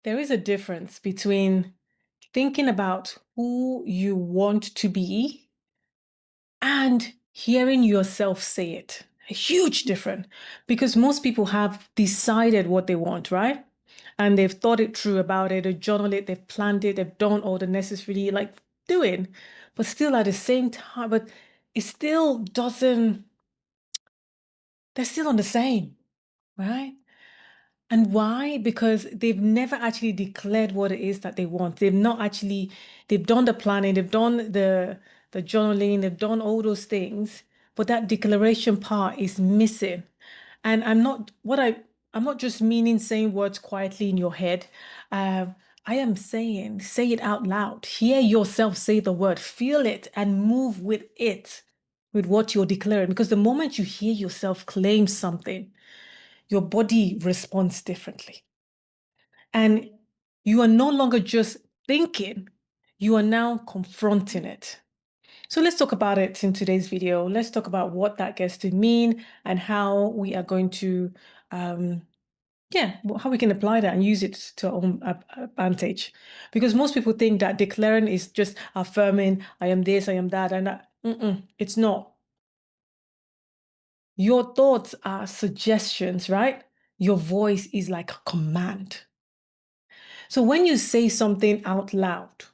There is a difference between thinking about who you want to be and hearing yourself say it. A huge difference, because most people have decided what they want, right? And they've thought it through about it, they've journaled it, they've planned it, they've done all the necessary doing, but still at the same time, but it still doesn't, they're still on the same, right? And why? Because they've never actually declared what it is that they want. They've not actually, they've done the planning, they've done the journaling, they've done all those things, but that declaration part is missing. And I'm not just meaning saying words quietly in your head. Um, I am saying, say it out loud. Hear yourself say the word, feel it, and move with it, with what you're declaring. Because the moment you hear yourself claim something, your body responds differently. And you are no longer just thinking, you are now confronting it. So let's talk about it in today's video. Let's talk about what that gets to mean and how we are going to, how we can apply that and use it to our own advantage. Because most people think that declaring is just affirming, I am this, I am that, and that. It's not. Your thoughts are suggestions, right? Your voice is like a command. So when you say something out loud,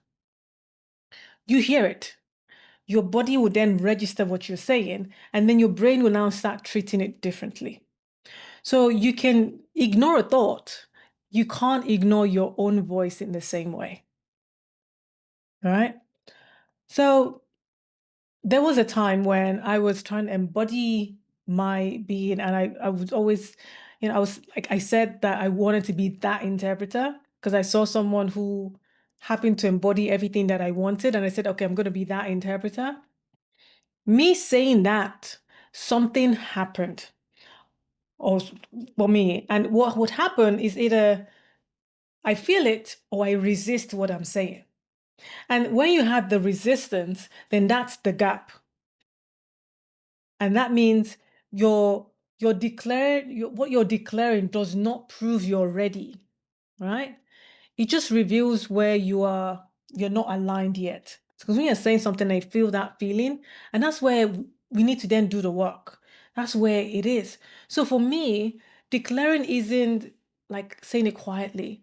you hear it. Your body will then register what you're saying, and then your brain will now start treating it differently. So you can ignore a thought. You can't ignore your own voice in the same way. All right. So there was a time when I was trying to embody my being, and I was always, I was like, I said that I wanted to be that interpreter because I saw someone who happened to embody everything that I wanted. And I said, okay, I'm going to be that interpreter. Me saying that, something happened or for me. And what would happen is either I feel it or I resist what I'm saying. And when you have the resistance, then that's the gap. And that means you're what you're declaring does not prove you're ready, right? It just reveals where you're not aligned yet. Because when you're saying something, I feel that feeling, and that's where we need to then do the work. That's where it is. So for me, declaring isn't like saying it quietly.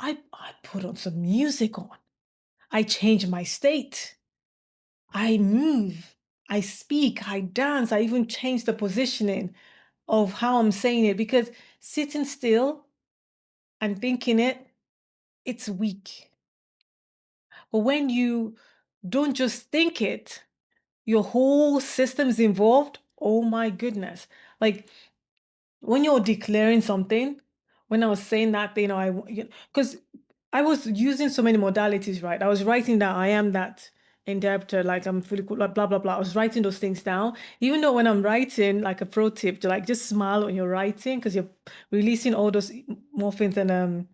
I put on some music on. I change my state. I move. I speak. I dance. I even change the positioning of how I'm saying it, because sitting still and thinking it's weak. But when you don't just think it, your whole system's involved. Oh my goodness. Like when you're declaring something, when I was saying that thing, because I was using so many modalities, right? I was writing that I am that interpreter, like I'm fully cool, blah, blah, blah. I was writing those things down. Even though when I'm writing, like a pro tip, to like just smile when you're writing because you're releasing all those morphines and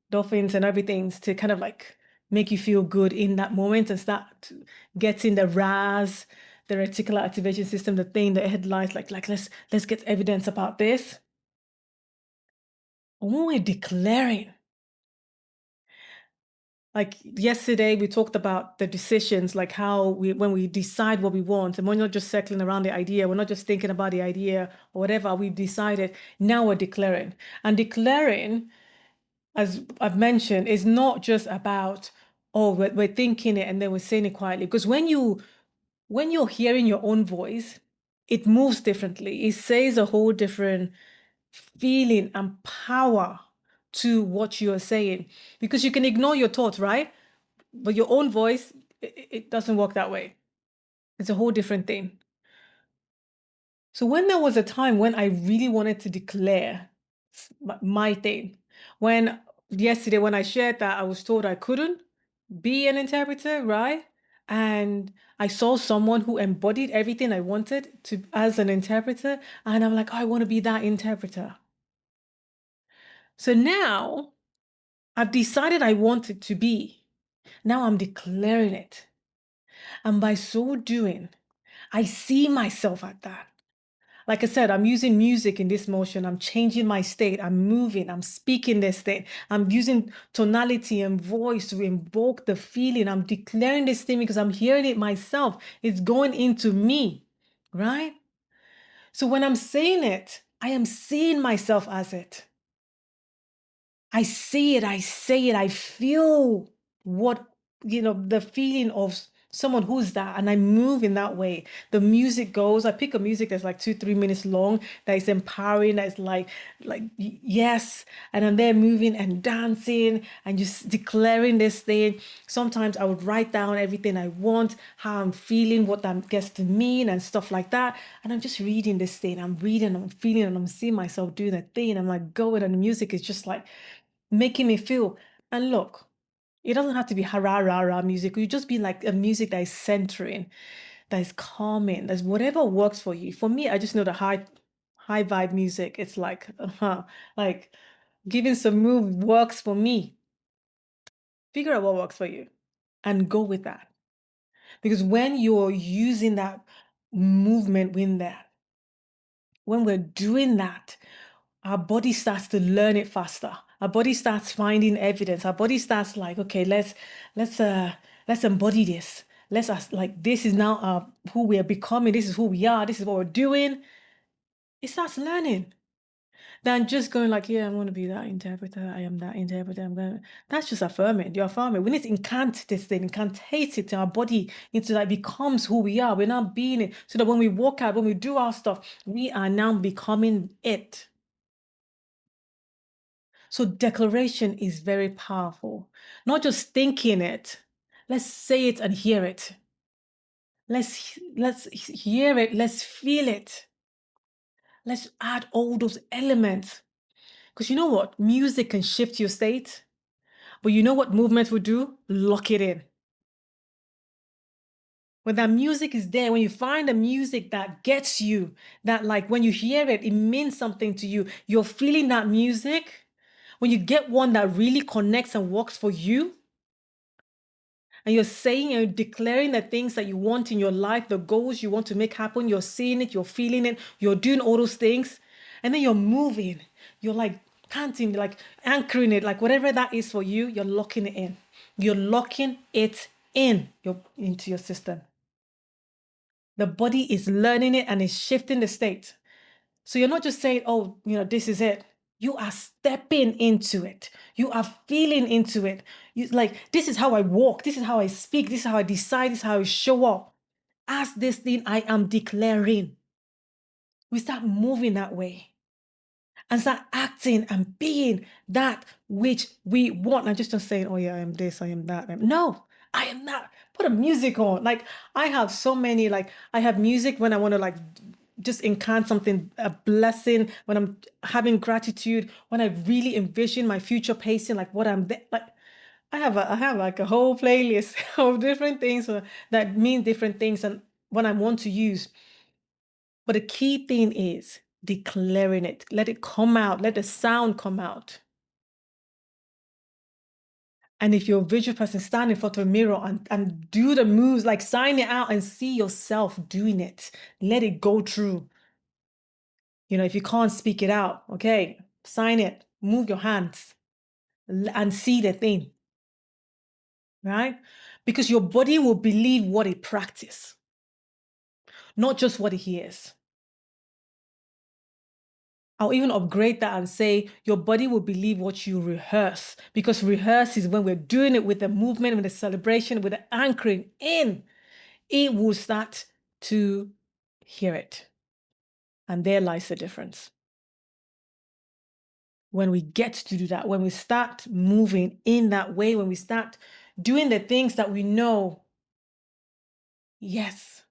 dolphins and everything to kind of like make you feel good in that moment and start getting the RAS, the reticular activation system, the thing, the headlights, like let's get evidence about this. When we're declaring, like yesterday, we talked about the decisions, like how when we decide what we want, and we're not just circling around the idea, we're not just thinking about the idea or whatever, we've decided, now we're declaring. And declaring, as I've mentioned, is not just about, oh, we're thinking it and then we're saying it quietly. Because when you're hearing your own voice, it moves differently. It says a whole different feeling and power to what you are saying. Because you can ignore your thoughts, right? But your own voice, it doesn't work that way. It's a whole different thing. So when there was a time when I really wanted to declare my thing, when yesterday when I shared that I was told I couldn't be an interpreter, right? And I saw someone who embodied everything I wanted to as an interpreter, and I'm like, oh, I want to be that interpreter. So now I've decided I want it to be. Now I'm declaring it. And by so doing, I see myself at that. Like I said, I'm using music in this motion. I'm changing my state. I'm moving. I'm speaking this thing. I'm using tonality and voice to invoke the feeling. I'm declaring this thing because I'm hearing it myself. It's going into me, right? So when I'm saying it, I am seeing myself as it. I see it, I say it, I feel what, the feeling of someone who's that, and I move in that way. The music goes, I pick a music that's like 2, 3 minutes long, that is empowering, that is yes, and I'm there moving and dancing and just declaring this thing. Sometimes I would write down everything I want, how I'm feeling, what that gets to mean, and stuff like that. And I'm just reading this thing. I'm reading, I'm feeling, and I'm seeing myself doing that thing. I'm like going, and the music is just like making me feel. And look, it doesn't have to be hurrah rah rah music. You just be like a music that is centering, that is calming, that's whatever works for you. For me, I just know the high vibe music. It's like like giving some move works for me. Figure out what works for you and go with that. Because when you're using that movement in that, when we're doing that, our body starts to learn it faster. Our body starts finding evidence. Our body starts like, okay, let's embody this. Like this is now who we are becoming. This is who we are. This is what we're doing. It starts learning. Than just going like, yeah, I'm going to be that interpreter. I am that interpreter. That's just affirming. You're affirming. We need to incant this thing, incantate it in our body into that becomes who we are. We're not being it. So that when we walk out, when we do our stuff, we are now becoming it. So declaration is very powerful. Not just thinking it. Let's say it and hear it. Let's hear it. Let's feel it. Let's add all those elements. Because you know what? Music can shift your state. But you know what movement will do? Lock it in. When that music is there, when you find a music that gets you, that like when you hear it, it means something to you. You're feeling that music. When you get one that really connects and works for you, and you're saying and declaring the things that you want in your life, the goals you want to make happen, you're seeing it, you're feeling it, you're doing all those things, and then you're moving, you're like panting, like anchoring it, like whatever that is for you, you're locking it in. You're locking it into your system. The body is learning it and is shifting the state. So you're not just saying, oh, this is it. You are stepping into it. You are feeling into it. Like, this is how I walk. This is how I speak. This is how I decide. This is how I show up. As this thing I am declaring. We start moving that way and start acting and being that which we want. And just saying, oh yeah, I am this, I am that. No, I am that. Put a music on. Like I have so many, like I have music when I want to like just incant something, a blessing, when I'm having gratitude, when I really envision my future pacing, like what I'm like. I have like a whole playlist of different things that mean different things and what I want to use. But the key thing is declaring it. Let it come out. Let the sound come out. And if you're a visual person, stand in front of a mirror and do the moves, like sign it out and see yourself doing it. Let it go through. If you can't speak it out, okay, sign it, move your hands and see the thing, right? Because your body will believe what it practices, not just what it hears. I'll even upgrade that and say your body will believe what you rehearse, because rehearse is when we're doing it with the movement, with the celebration, with the anchoring in. It will start to hear it. And there lies the difference. When we get to do that, when we start moving in that way, when we start doing the things that we know, yes,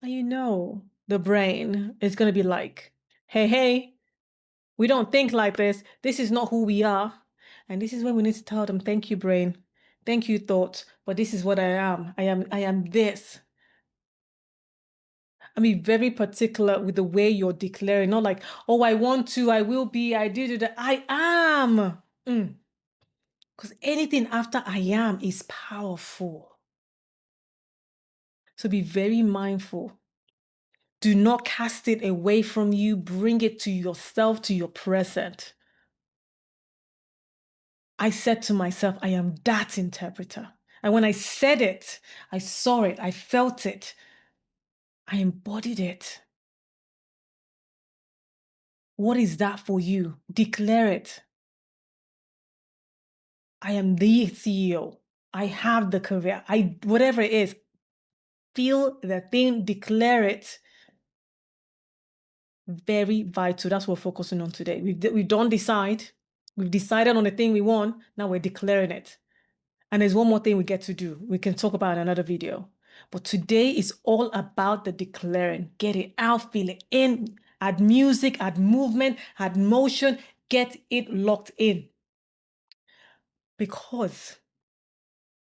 and the brain is going to be like, hey, we don't think like this. This is not who we are. And this is when we need to tell them, thank you, brain. Thank you, thoughts. But this is what I am. I am this. I mean, very particular with the way you're declaring, not like, oh, I want to, I will be, I did it, I am. Because anything after I am is powerful. So be very mindful Do not cast it away from you. Bring it to yourself, to your present. I said to myself, I am that interpreter. And when I said it, I saw it, I felt it, I embodied it. What is that for you? Declare it. I am the CEO. I have the career. Whatever it is, feel the thing, declare it. Very vital. That's what we're focusing on today. We don't decide. We've decided on the thing we want. Now we're declaring it. And there's one more thing we get to do. We can talk about in another video. But today is all about the declaring. Get it out, feel it in, add music, add movement, add motion, get it locked in. Because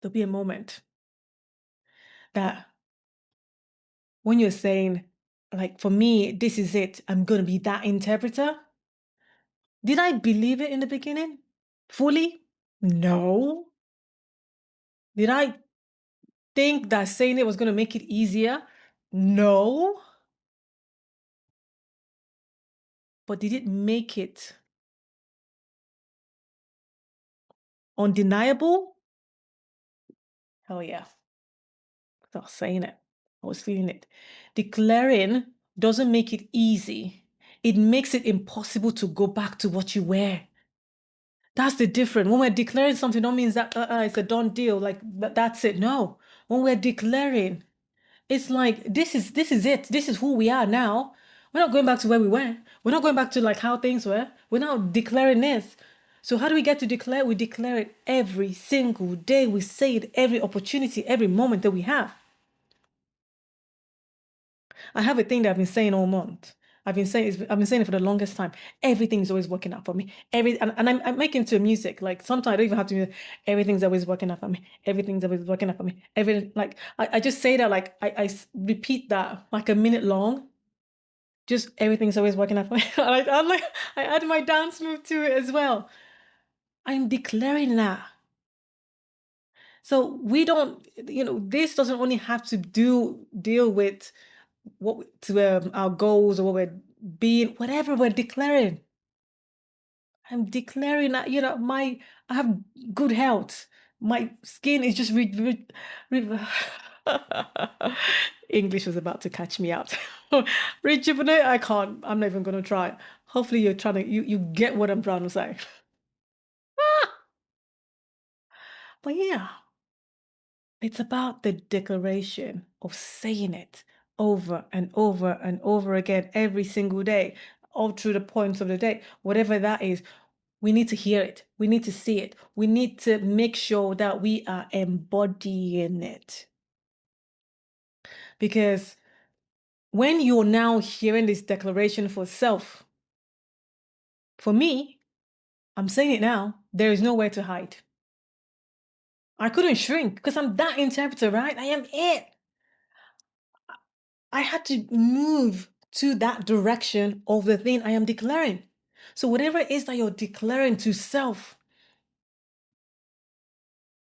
there'll be a moment that when you're saying, like, for me, this is it, I'm going to be that interpreter. Did I believe it in the beginning? Fully? No. Did I think that saying it was going to make it easier? No. But did it make it undeniable? Hell yeah. I was saying it. I was feeling it. Declaring doesn't make it easy. It makes it impossible to go back to what you were. That's the difference. When we're declaring something, don't mean that it's a done deal. Like that's it. No. When we're declaring, it's like this is it. This is who we are now. We're not going back to where we were. We're not going back to like how things were. We're now declaring this. So how do we get to declare? We declare it every single day. We say it every opportunity, every moment that we have. I have a thing that I've been saying all month. I've been saying it for the longest time. Everything is always working out for me. And I'm making to music. Like sometimes I don't even have to. Everything's always working out for me. Everything's always working out for me. Everything like I just say that like I repeat that like a minute long. Just everything's always working out for me. I'm like I add my dance move to it as well. I'm declaring that. So we don't, this doesn't only have to deal with our goals or what we're being, whatever we're declaring. I'm declaring that, I have good health. My skin is just English was about to catch me out. Rejuvenate, I can't. I'm not even going to try. Hopefully you're trying to, you get what I'm trying to say. But yeah, it's about the declaration of saying it over and over and over again every single day, all through the points of the day, whatever that is. We need to hear it. We need to see it. We need to make sure that we are embodying it. Because when you're now hearing this declaration for self, for me, I'm saying it now, there is nowhere to hide. I couldn't shrink because I'm that interpreter, right? I am it. I had to move to that direction of the thing I am declaring. So whatever it is that you're declaring to self,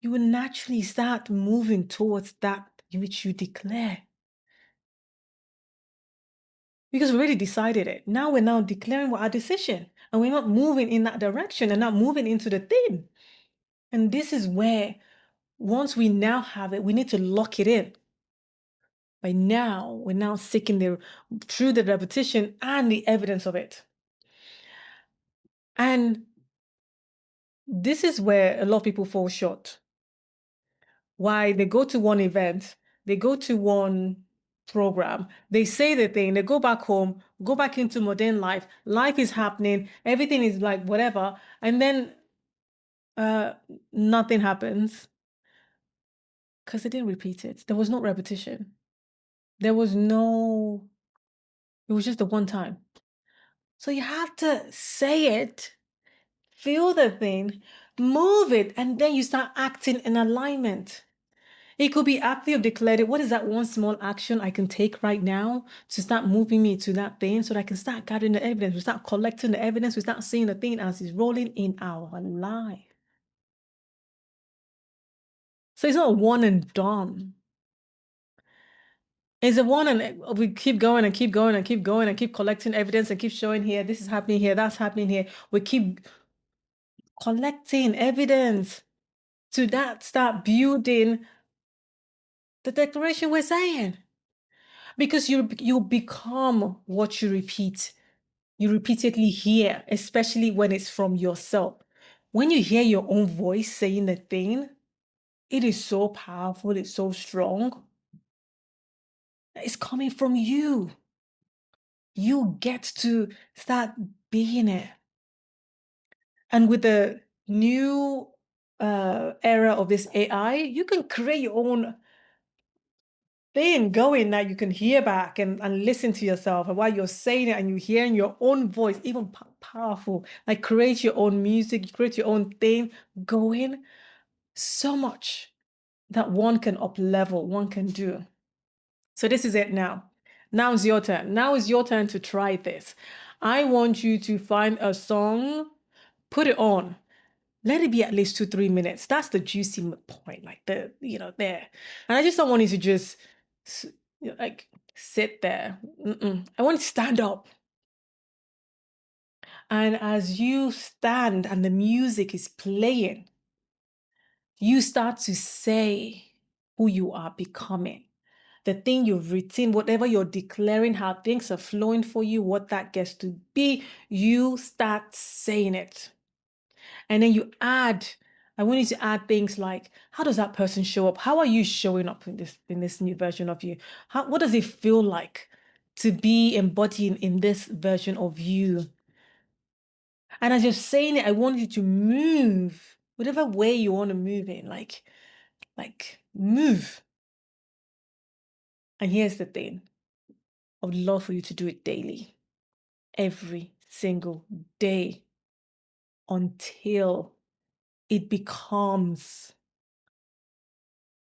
you will naturally start moving towards that which you declare. Because we already decided it. Now we're declaring our decision. And we're not moving in that direction and not moving into the thing. And this is where, once we now have it, we need to lock it in. By now, we're now seeking through the repetition and the evidence of it. And this is where a lot of people fall short. Why they go to one event, they go to one program, they say the thing, they go back home, go back into modern life, life is happening, everything is like whatever, and then nothing happens because they didn't repeat it. There was no repetition. It was just the one time. So you have to say it, feel the thing, move it, and then you start acting in alignment. It could be after you've declared it. What is that one small action I can take right now to start moving me to that thing so that I can start gathering the evidence? We start collecting the evidence. We start seeing the thing as it's rolling in our life. So it's not one and done. It's a one, and we keep going and keep going and keep going and keep collecting evidence and keep showing here, this is happening here, that's happening here. We keep collecting evidence to that start building the declaration we're saying. Because you become what you repeat. You repeatedly hear, especially when it's from yourself. When you hear your own voice saying the thing, it is so powerful, it's so strong. It's coming from you. You get to start being it. And with the new era of this AI, you can create your own thing going that you can hear back and listen to yourself. And while you're saying it and you're hearing your own voice, even powerful, like create your own music, you create your own thing going. So much that one can up level, one can do. So this is it now. Now is your turn. Now is your turn to try this. I want you to find a song, put it on. Let it be at least 2-3 minutes. That's the juicy point, like there. And I just don't want you to just like sit there. I want you to stand up. And as you stand and the music is playing, you start to say who you are becoming. The thing you've written, whatever you're declaring, how things are flowing for you, what that gets to be, you start saying it. And then you add, I want you to add things like, how does that person show up? How are you showing up in this new version of you? What does it feel like to be embodying in this version of you? And as you're saying it, I want you to move, whatever way you want to move in, like move. And here's the thing. I would love for you to do it daily, every single day, until it becomes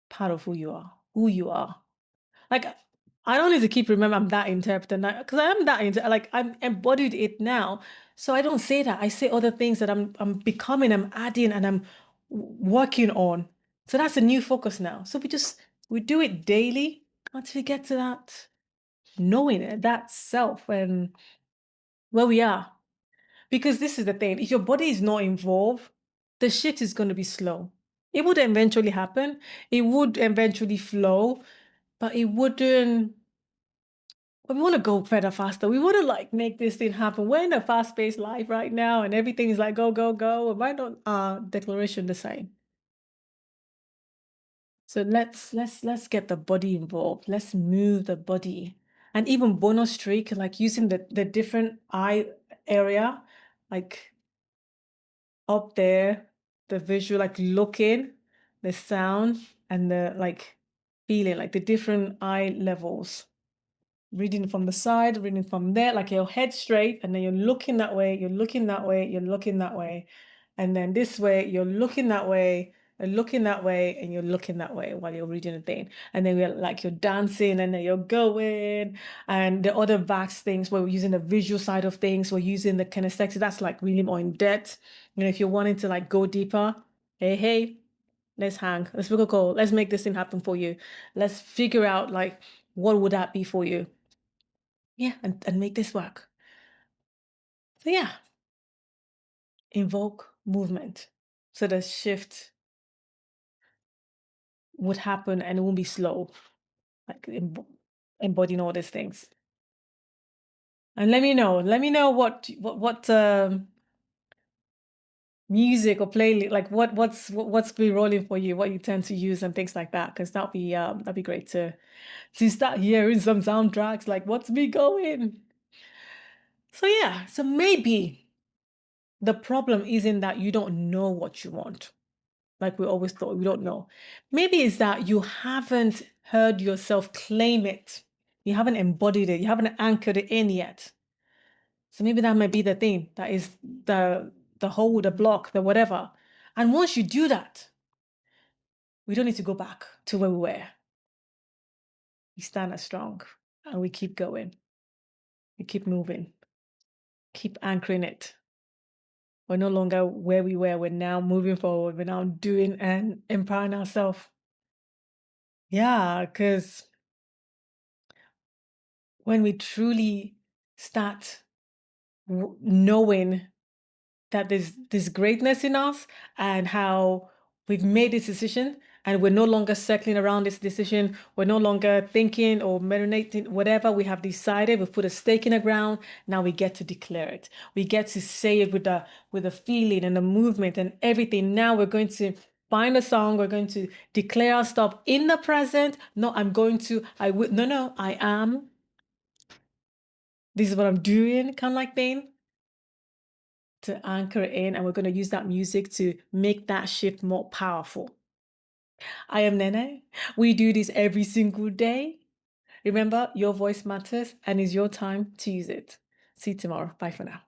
part of who you are, Like, I don't need to keep remembering I'm that interpreter now, because I am that, like, I'm embodied it now. So I don't say that. I say other things that I'm becoming, I'm adding, and I'm working on. So that's a new focus now. So we do it daily until we get to that knowing it, that self, and where we are. Because this is the thing, if your body is not involved, the shit is going to be slow. It would eventually happen. It would eventually flow, but it wouldn't. But we want to go further faster. We want to like make this thing happen. We're in a fast-paced life right now, and everything is like go, go, go. Why don't our declaration the same? So let's get the body involved. Let's move the body. And even bonus trick, like using the different eye area, like up there, the visual, like looking, the sound, and the like feeling, like the different eye levels. Reading from the side, reading from there, like your head straight, and then you're looking that way, you're looking that way, you're looking that way. And then this way, you're looking that way, and looking that way, and you're looking that way while you're reading the thing. And then we're like you're dancing, and then you're going. And the other vast things where we're using the visual side of things, we're using the kinesthetic, that's like really more in depth. If you're wanting to like go deeper, hey, let's hang, let's book a call, let's make this thing happen for you. Let's figure out like what would that be for you? Yeah, and make this work. So yeah, invoke movement. So the shift would happen and it won't be slow, like embodying all these things. And let me know what music or playlist, like what's been rolling for you, what you tend to use and things like that, because that'd be great to start hearing some soundtracks, like what's me going. So yeah, so maybe the problem isn't that you don't know what you want. Like we always thought, we don't know. Maybe it's that you haven't heard yourself claim it. You haven't embodied it. You haven't anchored it in yet. So maybe that might be the thing that is the hole, the block, the whatever. And once you do that, we don't need to go back to where we were. We stand as strong and we keep going. We keep moving. Keep anchoring it. We're no longer where we were. We're now moving forward. We're now doing and empowering ourselves. Yeah, because when we truly start knowing that there's this greatness in us and how we've made this decision and we're no longer circling around this decision. We're no longer thinking or marinating, whatever we have decided. We've put a stake in the ground. Now we get to declare it. We get to say it with the feeling and the movement and everything. Now we're going to find a song. We're going to declare our stuff in the present. No, I'm going to, I will, no, I am. This is what I'm doing, kind of like thing, to anchor it in. And we're going to use that music to make that shift more powerful. I am Nene. We do this every single day. Remember, your voice matters and it's your time to use it. See you tomorrow. Bye for now.